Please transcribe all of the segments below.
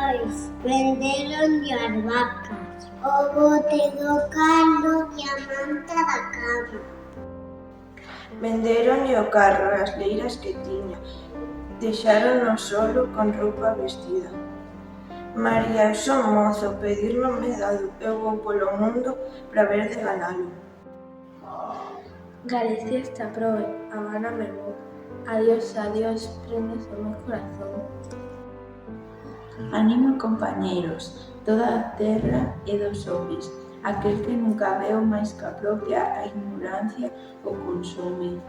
pais venderonlle as vacas, o bote do caldo e a manta da cama. Vendéronlle o carro e as leiras que tiña, deixárono solo con roupa vestida. María, eu son mozo, pedir non me dado, eu vou polo mundo pra ver de ganalo. Galicia está probe, Habana me vou. Adiós, adiós, prendes o meu corazón. Animo compañeiros, toda a terra é dos homes, aquel que nunca veu máis que a propia a ignorancia o consume.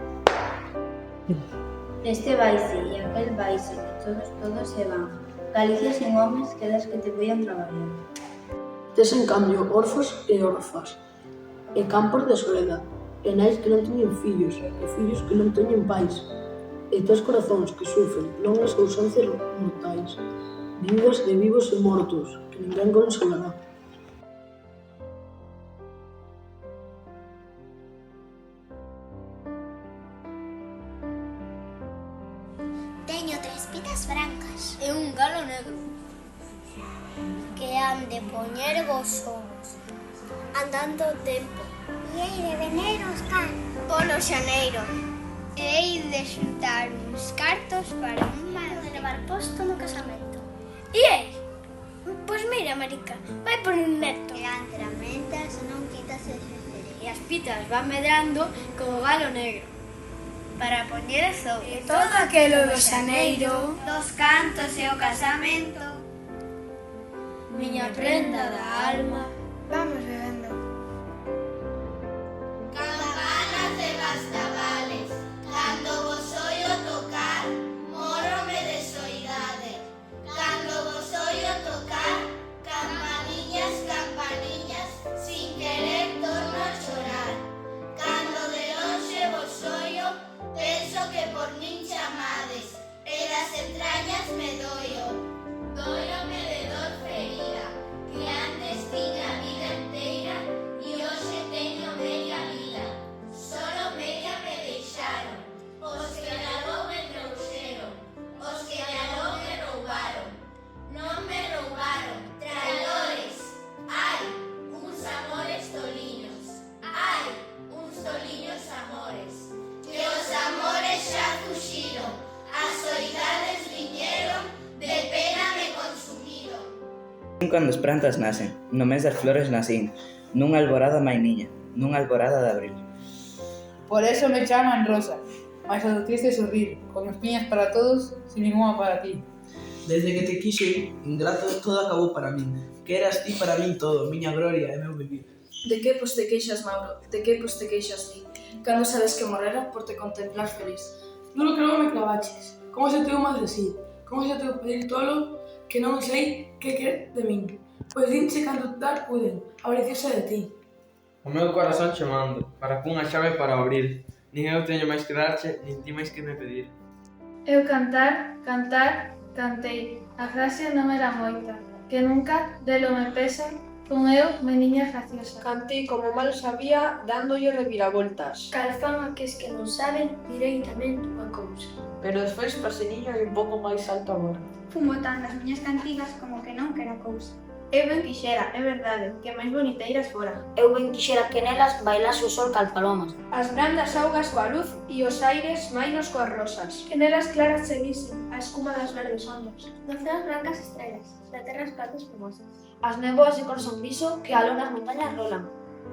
Este vaise e aquel vaise, e todos se van. Galicia sen homes, quedas que te voian traballar. Tes en cambio orfos e orfas, e campos de soledad, e nais que non teñen fillos, e fillos que non teñen pais, e tes corazóns que sufren longas ausencias mortais, vidas de vivos e mortos, que ninguén consolará. Teño 3 pitas brancas E un galo negro. que han de poñer vos ovos, Andando o tempo. e hei de vender os can. Polo xaneiro. E hei de xuntar uns cartos para un Para de levar posto no casamento. E ei? Pois mira, marica, vai por un neto. E entre a menta se non quitas el xeferé. E as pitas van medrando como o galo negro. Para poñer os ovos. E todo aquelo do xaneiro, dos cantos e o casamento. Miña prenda da alma. Vamos bebendo. Campanas de Bastavales, cando vos oio tocar, mórrome de soidade. Cando vos oio tocar, campaniñas, campaniñas, sin querer torno a chorar. Cando de lonxe vos oio, penso que por min chamades, e das entrañas me doio. Doiome de dor ferida, que antes tiña vida enteira, e hoxe teño media vida. Solo media me deixaron, os que aló me trouxeron, os que aló me roubaron. Non me roubaron, traidores. Ai, uns amores toliños, ai, uns toliños amores. Que os amores xa fuxiron, as soidades viñeron, de pena me consumiron. Cando as plantas nacen, no mes das flores nacín, nunha alborada mainiña, nunha alborada de abril. Por eso me chaman Rosa, mais o do triste sorrir, con espiñas para todos, sin ninguna para ti. Desde que te quixe, ingrato, todo acabou para min, que eras ti para min todo, miña gloria e meu vivir. De que te queixas, Mauro? De que te queixas ti? Cando sabes que morrera por te contemplar feliz? Duro que logo me clavaches, como se te o maldecir, como se te o pedir tolo, que non sei que quer de min. Pois dinche cando dar puden, a preciosa de ti. O meu corazón chamando, para cunha chave para abrir. Nin eu teño máis que darche, nin ti máis que me pedir. Eu cantar, cantei. A frase non era moita, que nunca delo me pesa, con eu, meniña graciosa. Cantei como mal sabía, dándolle reviravoltas. Calzón aqueles que non saben directamente unha cousa. Pero despois pasei niño e un pouco máis alto agora. Fun botando as miñas cantigas como que non quera cousa. Eu ben quixera, é verdade, que máis boniteiras fora. Eu ben quixera que nelas bailase o sol cal palomas. As brandas augas coa luz e os aires mainos coas rosas. Que nelas claras se visen, a escuma das verdes ondas. No céu blancas estrelas, na terra as plantas formosas. As neboas de corazón liso que aló nas montañas rolan.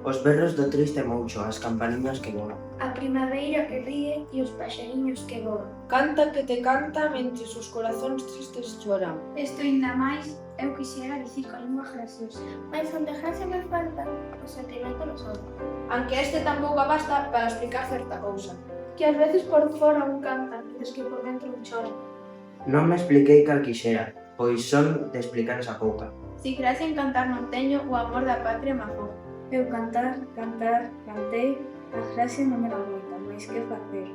Os berros do triste moucho, as campaniñas que voan. A primavera que ríe e os paxariños que voan. Canta que te canta mentres os corazóns tristes choran. Isto ainda máis, eu quixera dicir con lingua graciosa. Mais onde gracia me falta, o sentimento nos ollos. Aunque este tampouco basta para explicar certa cousa. Que ás veces por fora un canta, mentres que por dentro un chora. Non me expliquei cal quixera, pois son de explicar esa pouca. Si gracia en cantar non teño, o amor da patria me afoga. Eu cantei, a gracia non era moita, máis que facer.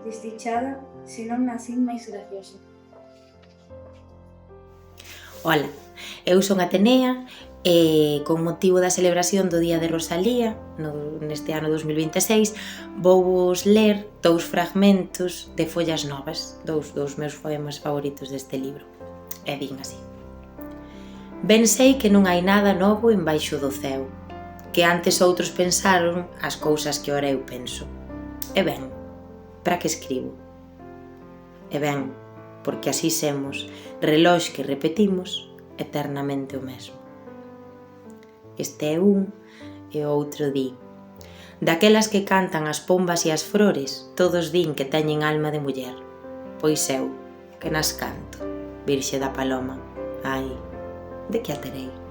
Desdichada, se non nacín máis graciosa. Ola, eu son Atenea e con motivo da celebración do Día de Rosalía neste ano 2026 vouvos ler 2 fragmentos de Follas Novas, dous meus poemas favoritos deste libro. E din así. Ben sei que non hai nada novo embaixo do ceo, que antes outros pensaron as cousas que ora eu penso. E ben, para que escribo? E ben, porque así semos, relós que repetimos eternamente o mesmo. Este é un e o outro di. Daquelas que cantan as pombas e as flores, todos din que teñen alma de muller. Pois eu, que nas canto, Virxe da Paloma, ai, de que a terei?